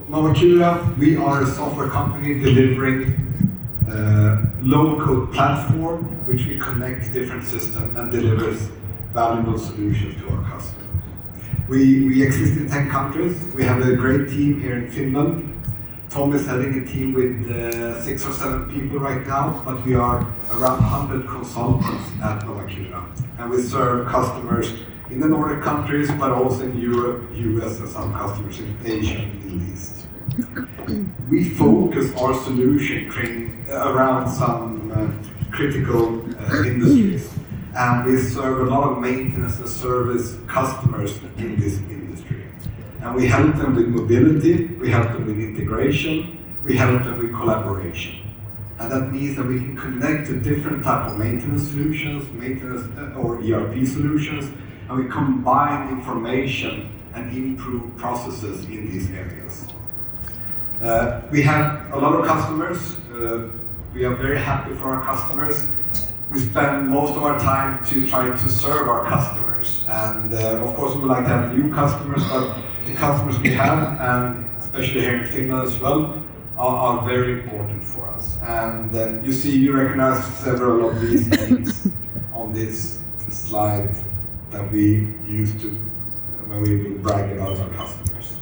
Novacura, we are a software company delivering low-code platform which we connect to different systems and delivers valuable solutions to our customers. We exist in 10 countries. We have a great team here in Finland. Tom is heading a team with 6 or 7 people right now, but we are around 100 consultants at Novacura. And we serve customers in the Nordic countries, but also in Europe, US, and some customers in Asia and Middle East. We focus our solution around some critical industries. And we serve a lot of maintenance and service customers in this industry. And we help them with mobility, we help them with integration, we help them with collaboration. And that means that we can connect to different types of maintenance solutions, or ERP solutions, and we combine information and improve processes in these areas. We have a lot of customers. We are very happy for our customers. We spend most of our time to try to serve our customers. And of course, we would like to have new customers, but the customers we have, and especially here in Finland as well, are very important for us. And you recognize several of these names on this slide that we use when we will brag about our customers.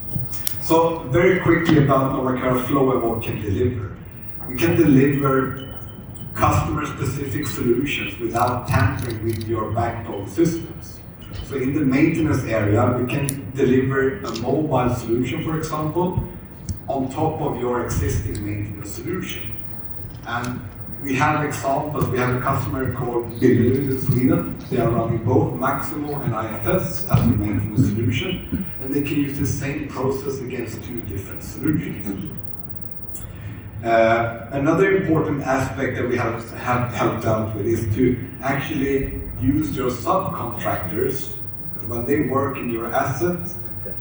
So very quickly about Novacura Flow and what we can deliver. We can deliver customer-specific solutions without tampering with your backbone systems. So in the maintenance area, we can deliver a mobile solution, for example, on top of your existing maintenance solution. And we have examples. We have a customer called Peurunka in Sweden. They are running both Maximo and IFS as a maintenance solution, and they can use the same process against 2 different solutions. Another important aspect that we have helped out with is to actually use your subcontractors when they work in your asset.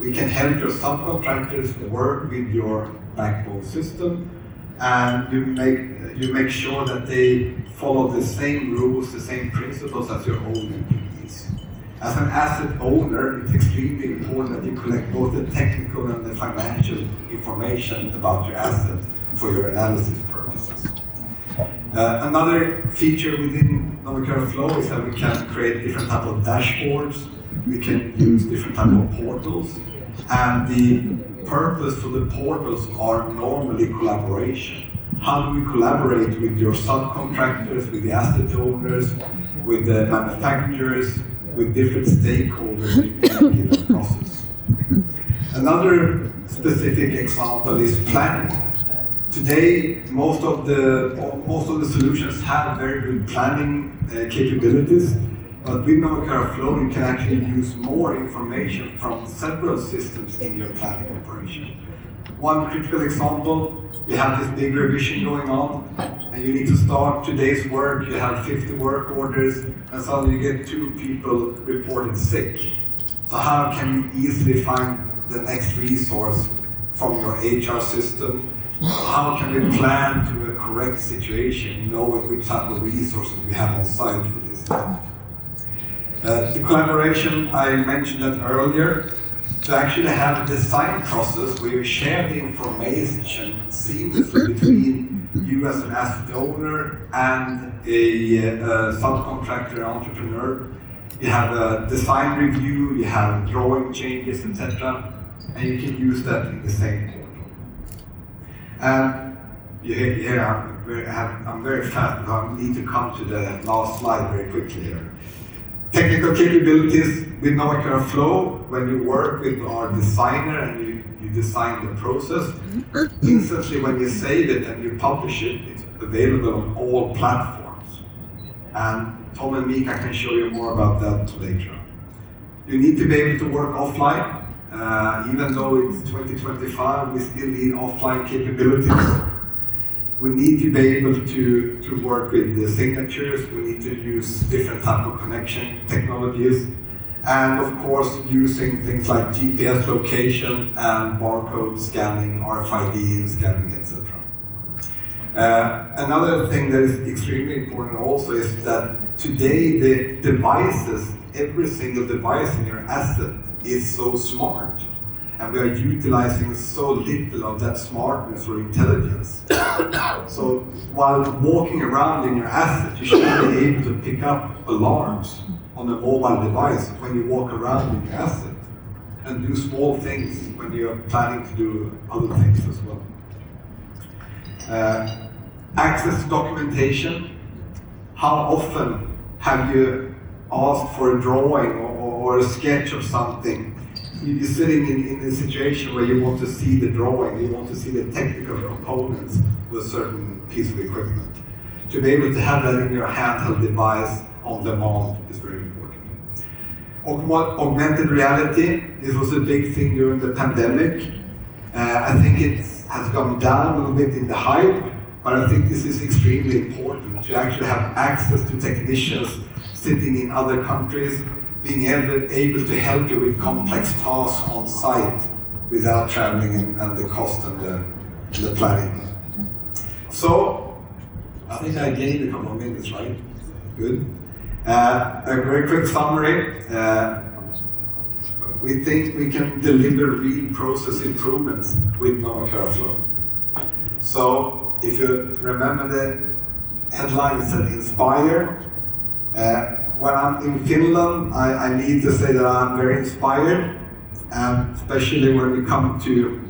We can help your subcontractors work with your backbone system, and you make sure that they follow the same rules, the same principles as your own employees. As an asset owner, it's extremely important that you collect both the technical and the financial information about your asset for your analysis purposes. Another feature within Novacura Flow is that we can create different types of dashboards. We can use different types of portals. And the purpose for the portals are normally collaboration. How do we collaborate with your subcontractors, with the asset owners, with the manufacturers, with different stakeholders in a given process? Another specific example is planning. Today, most of the solutions have very good planning capabilities, but with Novacura Flow, you can actually use more information from several systems in your planning operation. One critical example, you have this big revision going on, and you need to start today's work, you have 50 work orders, and suddenly you get 2 people reported sick. So how can you easily find the next resource from your HR system? How can we plan to a correct situation, knowing which type of resources we have on site for this? The collaboration, I mentioned that earlier, to actually have a design process where you share the information seamlessly between you as an asset owner and a subcontractor, entrepreneur. You have a design review, you have drawing changes, etc. And you can use that in the same portal. And I'm very fast, but I need to come to the last slide very quickly here. Technical capabilities with Novacura Flow, when you work with our designer and you design the process, instantly when you save it and you publish it, it's available on all platforms. And Tom and Mika can show you more about that later. You need to be able to work offline. Even though it's 2025, we still need offline capabilities. We need to be able to work with the signatures. We need to use different types of connection technologies. And of course, using things like GPS location and barcode scanning, RFID scanning, etc. Another thing that is extremely important also is that today the devices, every single device in your asset is so smart. and we are utilizing so little of that smartness or intelligence. So while walking around in your asset, you should be able to pick up alarms on a mobile device when you walk around in your asset, and do small things when you're planning to do other things as well. Access to documentation. How often have you asked for a drawing or a sketch of something? You're sitting in a situation where you want to see the drawing, you want to see the technical components of a certain piece of equipment. To be able to have that in your handheld device on demand is very important. Augmented reality, this was a big thing during the pandemic. I think it has gone down a little bit in the hype, but I think this is extremely important to actually have access to technicians sitting in other countries, being able to help you with complex tasks on site without traveling and the cost and the planning. So, I think I gained a couple of minutes, right? Good. A very quick summary. We think we can deliver real process improvements with Novacura Flow. So, if you remember the headline, it said inspire. When I'm in Finland, I need to say that I'm very inspired, especially when we come to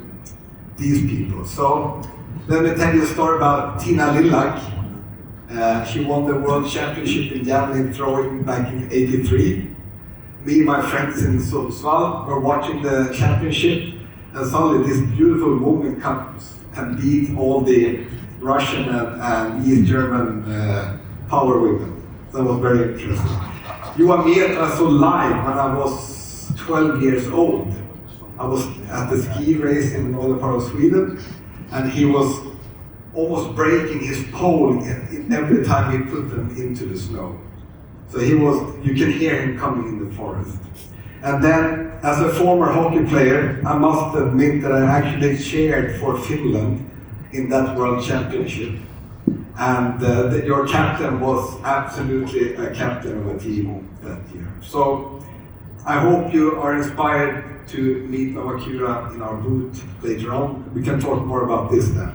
these people. So let me tell you a story about Tina Lillak. She won the World Championship in javelin throwing back in '83. Me and my friends in Sundsvall were watching the championship, and suddenly this beautiful woman comes and beat all the Russian and East German power women. That was very interesting. Mgmt I saw live when I was 12 years old. I was at the ski race in the northern part of Sweden, and he was almost breaking his pole every time he put them into the snow. So you can hear him coming in the forest. And then, as a former hockey player, I must admit that I actually cheered for Finland in that World Championship. And your captain was absolutely a captain of a team that year. So I hope you are inspired to meet Novacura in our booth later on. We can talk more about this then.